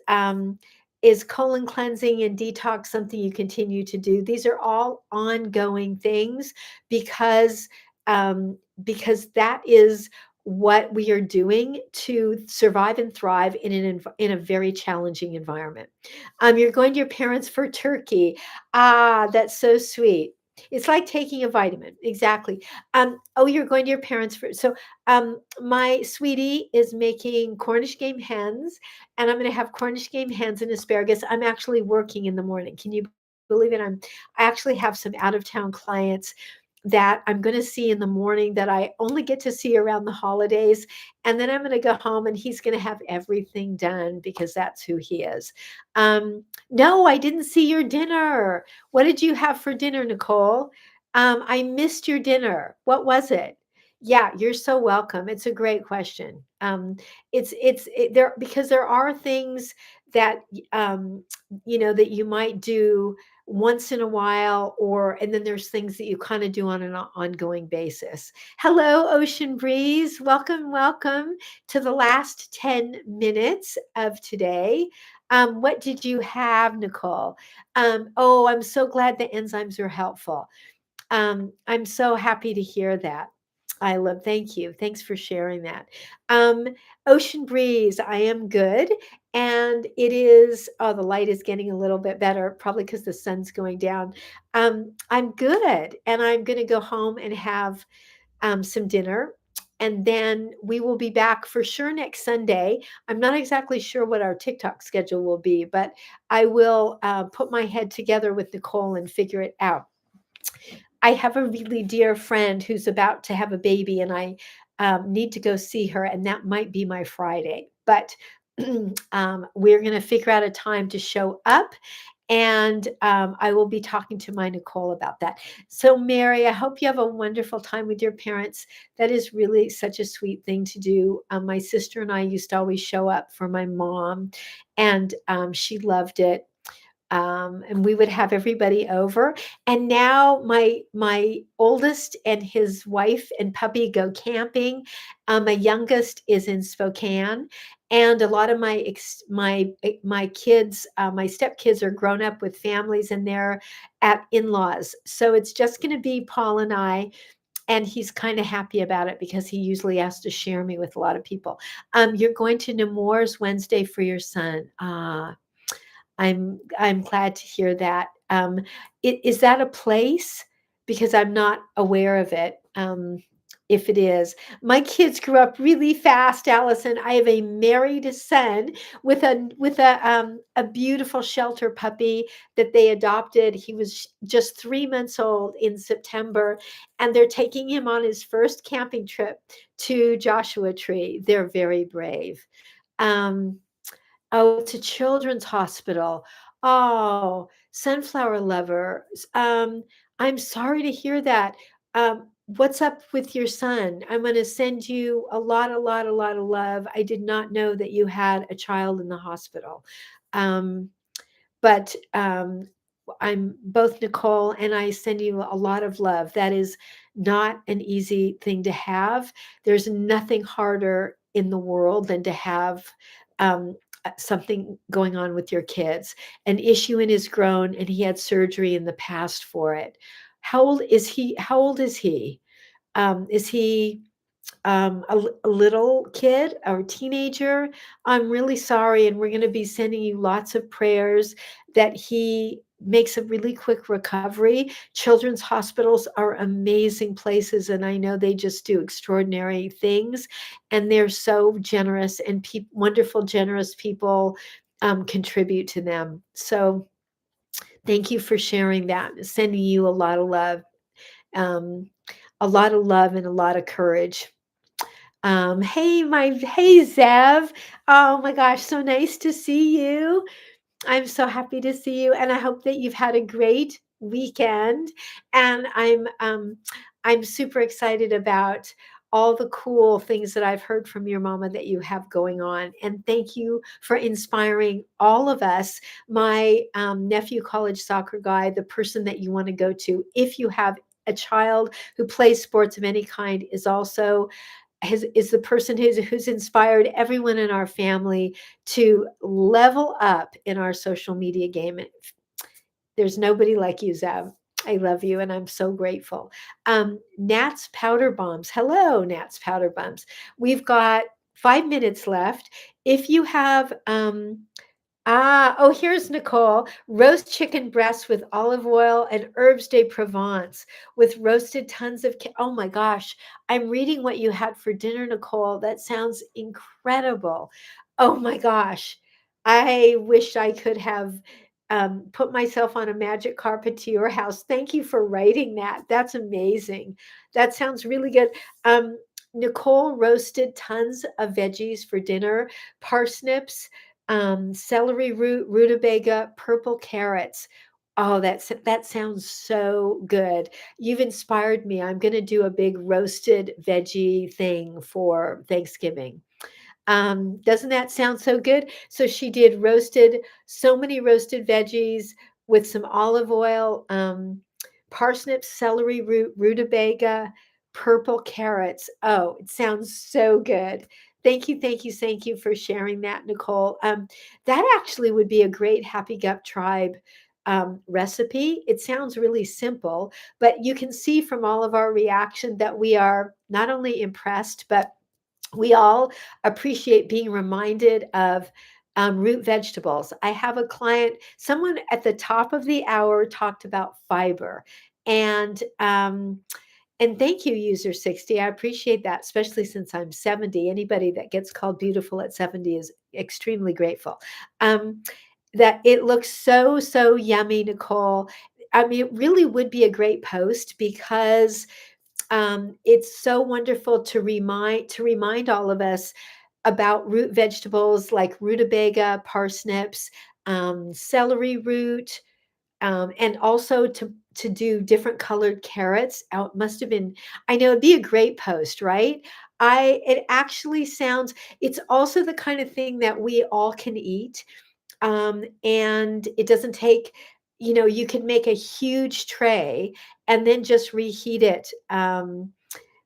colon cleansing and detox something you continue to do? These are all ongoing things because because that is what we are doing to survive and thrive in a very challenging environment. You're going to your parents for turkey. Ah, that's so sweet. It's like taking a vitamin. Exactly. Oh, you're going to your parents for my sweetie is making Cornish game hens, and I'm going to have Cornish game hens and asparagus. I'm actually working in the morning. Can you believe it? I actually have some out of town clients that I'm going to see in the morning that I only get to see around the holidays. And then I'm going to go home and he's going to have everything done because that's who he is. No, I didn't see your dinner. What did you have for dinner, Nicole? I missed your dinner. What was it? Yeah, you're so welcome. It's a great question. There because there are things that that you might do once in a while, or and then there's things that you kind of do on an ongoing basis. Hello, Ocean Breeze. Welcome, welcome to the last 10 minutes of today. What did you have, Nicole? Oh, I'm so glad the enzymes are helpful. I'm so happy to hear that. Thank you. Thanks for sharing that. Um, Ocean Breeze, I am good. And it is, oh, the light is getting a little bit better, probably because the sun's going down. I'm good. And I'm going to go home and have some dinner. And then we will be back for sure next Sunday. I'm not exactly sure what our TikTok schedule will be, but I will put my head together with Nicole and figure it out. I have a really dear friend who's about to have a baby, and I need to go see her, and that might be my Friday. But we're going to figure out a time to show up, and I will be talking to my Nicole about that. So, Mary, I hope you have a wonderful time with your parents. That is really such a sweet thing to do. My sister and I used to always show up for my mom, and she loved it. And we would have everybody over. And now my oldest and his wife and puppy go camping. My youngest is in Spokane, and a lot of my kids, my stepkids, are grown up with families, and they're at in-laws. So it's just going to be Paul and I. And he's kind of happy about it because he usually has to share me with a lot of people. You're going to Nemours Wednesday for your son. I'm glad to hear that. Is that a place? Because I'm not aware of it. If it is, my kids grew up really fast, Allison. I have a married son with a beautiful shelter puppy that they adopted. He was just 3 months old in September, and they're taking him on his first camping trip to Joshua Tree. They're very brave. Um, Oh, it's a children's hospital. Oh, sunflower lover. I'm sorry to hear that. What's up with your son? I'm going to send you a lot of love. I did not know that you had a child in the hospital. Um, but I'm both Nicole and I send you a lot of love. That is not an easy thing to have. There's nothing harder in the world than to have um, something going on with your kids. An issue in his groin, and he had surgery in the past for it. How old is he? How old is he? Is he a little kid or teenager? I'm really sorry, and we're going to be sending you lots of prayers that he makes a really quick recovery. Children's hospitals are amazing places, and I know they just do extraordinary things, and they're so generous, and wonderful, generous people contribute to them. So thank you for sharing that. Sending you a lot of love, um, a lot of love, and a lot of courage. Hey, Zev. Oh my gosh, so nice to see you. I'm so happy to see you, and I hope that you've had a great weekend. And I'm super excited about all the cool things that I've heard from your mama that you have going on. And thank you for inspiring all of us. My nephew, college soccer guy, the person that you want to go to if you have a child who plays sports of any kind, is also is the person who's inspired everyone in our family to level up in our social media game. There's nobody like you, Zev. I love you and I'm so grateful. Nat's Powder Bombs. Hello, Nat's Powder Bombs. We've got 5 minutes left. If you have oh, here's Nicole. Roast chicken breasts with olive oil and herbs de Provence with roasted tons of. Oh my gosh. I'm reading what you had for dinner, Nicole. That sounds incredible. Oh my gosh. I wish I could have put myself on a magic carpet to your house. Thank you for writing that. That's amazing. That sounds really good. Nicole roasted tons of veggies for dinner, parsnips, celery root, rutabaga, purple carrots. Oh, that sounds so good. You've inspired me. I'm going to do a big roasted veggie thing for Thanksgiving. Doesn't that sound so good? So she did so many roasted veggies with some olive oil, parsnips, celery root, rutabaga, purple carrots. Oh, it sounds so good. Thank you, thank you, thank you for sharing that, Nicole. That actually would be a great Happy Gut Tribe recipe. It sounds really simple, but you can see from all of our reaction that we are not only impressed, but we all appreciate being reminded of root vegetables. I have a client, someone at the top of the hour talked about fiber. And and thank you, user 60. I appreciate that, especially since I'm 70. Anybody that gets called beautiful at 70 is extremely grateful. Um, that it looks so, so yummy, Nicole. I mean, it really would be a great post because it's so wonderful to remind all of us about root vegetables like rutabaga, parsnips, celery root, and also to do different colored carrots. Out must have been. I know it'd be a great post, right? It actually sounds. It's also the kind of thing that we all can eat, and it doesn't take, you can make a huge tray and then just reheat it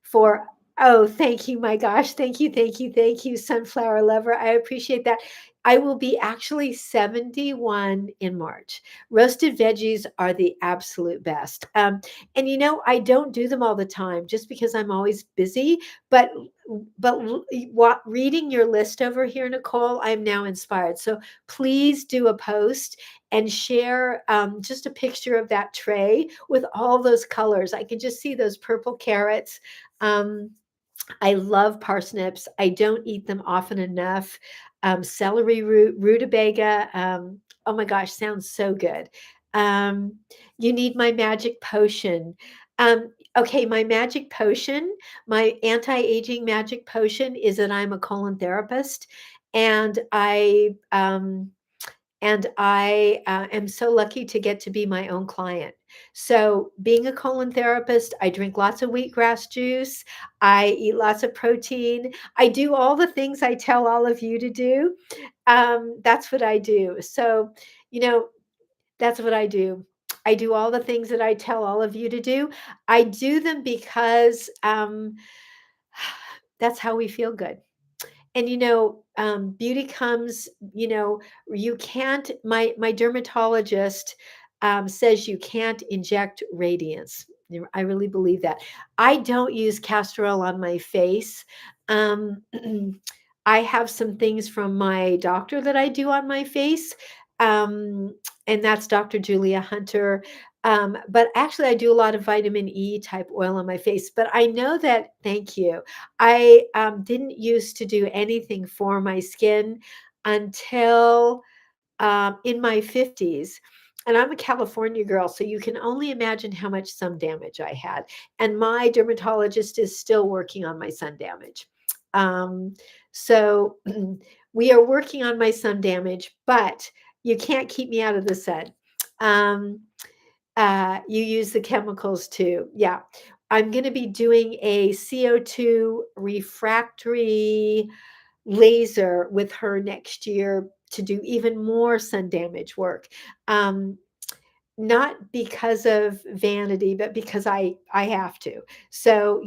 for oh, thank you, my gosh. Thank you, thank you, thank you, sunflower lover. I appreciate that. I will be actually 71 in March. Roasted veggies are the absolute best. And I don't do them all the time just because I'm always busy. But what reading your list over here, Nicole, I'm now inspired. So please do a post and share just a picture of that tray with all those colors. I can just see those purple carrots. Um, I love parsnips. I don't eat them often enough. Celery root, rutabaga. Oh my gosh, sounds so good. Um, you need my magic potion. Okay, my magic potion, my anti-aging magic potion is that I'm a colon therapist, and I am so lucky to get to be my own client. So, being a colon therapist, I drink lots of wheatgrass juice. I eat lots of protein. I do all the things I tell all of you to do. That's what I do. So, you know, that's what I do. I do all the things that I tell all of you to do. I do them because that's how we feel good. And beauty comes, you can't. My dermatologist says you can't inject radiance. I really believe that. I don't use castor oil on my face. Um, I have some things from my doctor that I do on my face, um, and that's Dr. Julia Hunter. But actually, I do a lot of vitamin E type oil on my face. But I know that. Thank you. I didn't used to do anything for my skin until in my 50s. And I'm a California girl, so you can only imagine how much sun damage I had. And my dermatologist is still working on my sun damage. So we are working on my sun damage, but You can't keep me out of the sun. Um, you use the chemicals too. Yeah. I'm going to be doing a CO2 refractory laser with her next year to do even more sun damage work. Um, not because of vanity, but because I have to. So,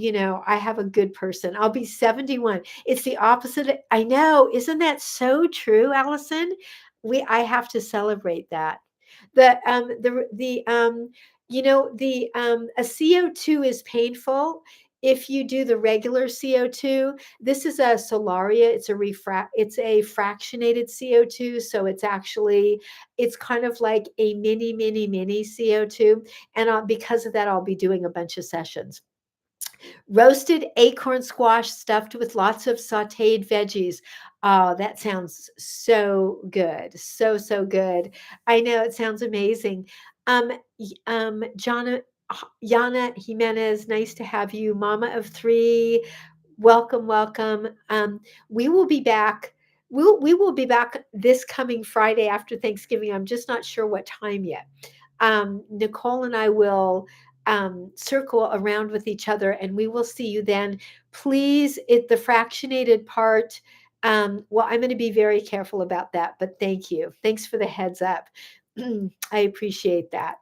I have a good person. I'll be 71. It's the opposite. I know. Isn't that so true, Allison? I have to celebrate that. A CO2 is painful if you do the regular CO2. This is a solaria. It's a fractionated CO2, so it's kind of like a mini, mini, mini CO2. And because of that, I'll be doing a bunch of sessions. Roasted acorn squash stuffed with lots of sauteed veggies. Oh, that sounds so good. So, so good. I know it sounds amazing. Jana, Yana Jimenez, nice to have you. Mama of three. Welcome, welcome. We will be back. We will be back this coming Friday after Thanksgiving. I'm just not sure what time yet. Nicole and I will circle around with each other, and we will see you then. Please, the fractionated part. Well, I'm going to be very careful about that, but thank you. Thanks for the heads up. I appreciate that.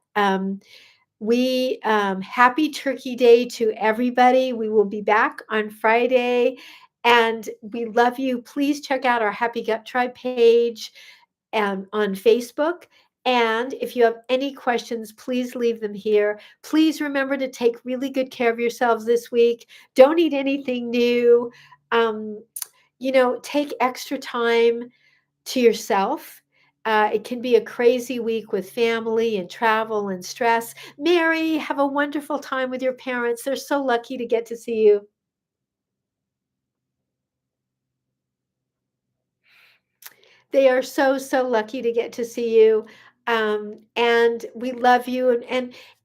We Happy Turkey Day to everybody. We will be back on Friday, and we love you. Please check out our Happy Gut Tribe page on Facebook. And if you have any questions, please leave them here. Please remember to take really good care of yourselves this week. Don't eat anything new. Um, take extra time to yourself. It can be a crazy week with family and travel and stress. Mary, have a wonderful time with your parents. They're so lucky to get to see you. They are so, so lucky to get to see you. And we love you.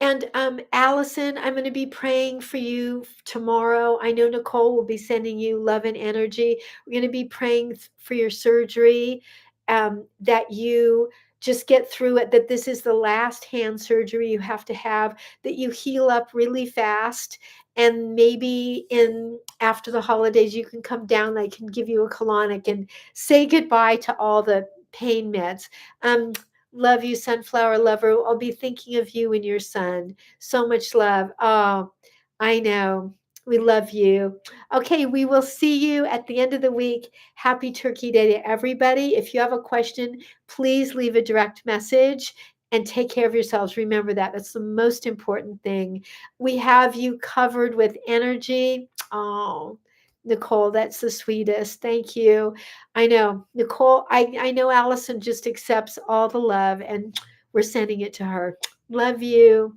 And Allison, I'm going to be praying for you tomorrow. I know Nicole will be sending you love and energy. We're going to be praying for your surgery, that you just get through it, that this is the last hand surgery you have to have, that you heal up really fast. And maybe in after the holidays, you can come down. I can give you a colonic and say goodbye to all the pain meds. Um, Love you, sunflower lover. I'll be thinking of you and your son. So much love. Oh, I know. We love you. Okay, we will see you at the end of the week. Happy Turkey Day to everybody. If you have a question, please leave a direct message and take care of yourselves. Remember that. That's the most important thing. We have you covered with energy. Oh, Nicole, that's the sweetest. Thank you. I know. Nicole, I know Allison just accepts all the love, and we're sending it to her. Love you.